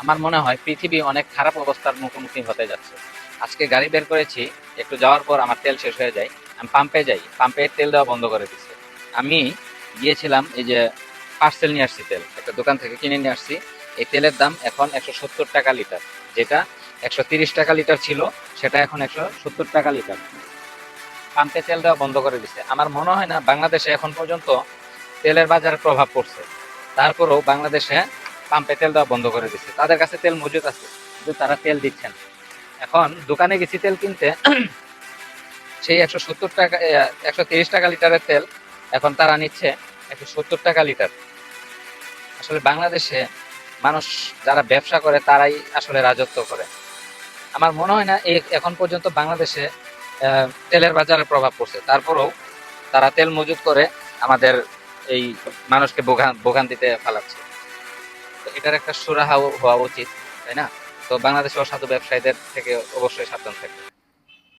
আমার মনে হয় পৃথিবী অনেক খারাপ অবস্থার মুখোমুখি হতে যাচ্ছে। আজকে গাড়ি বের করেছি, একটু যাওয়ার পর আমার তেল শেষ হয়ে যায়। আমি পাম্পে যাই, পাম্পে তেল দেওয়া বন্ধ করে দিচ্ছে। আমি গিয়েছিলাম, এই যে পার্সেল নিয়ে আসছি, তেল একটা দোকান থেকে কিনে নিয়ে আসছি। এই তেলের দাম এখন 170 টাকা লিটার। যেটা 130 টাকা লিটার ছিল, সেটা এখন 170 টাকা লিটার। পাম্পে তেল দেওয়া বন্ধ করে দিচ্ছে। আমার মনে হয় না বাংলাদেশে এখন পর্যন্ত তেলের বাজারে প্রভাব পড়ছে। তারপরেও বাংলাদেশে পাম্পে তেল দেওয়া বন্ধ করে দিচ্ছে। তাদের কাছে তেল মজুদ আছে, কিন্তু তারা তেল দিচ্ছে না। এখন দোকানে গেছি তেল কিনতে, সেই 170 টাকা, 130 টাকা লিটারের তেল এখন তারা নিচ্ছে 170 টাকা লিটার। আসলে বাংলাদেশে মানুষ যারা ব্যবসা করে তারাই আসলে রাজত্ব করে। আমার মনে হয় না এখন পর্যন্ত বাংলাদেশে তেলের বাজারে প্রভাব পড়ছে। তারপরেও তারা তেল মজুত করে আমাদের এই মানুষকে ভোগান্তিতে ফেলাচ্ছে। তো এটার একটা সুরাহা হওয়া উচিত, তাই না? তো বাংলাদেশের অসাধু ব্যবসায়ীদের থেকে অবশ্যই সাবধান থাকবে।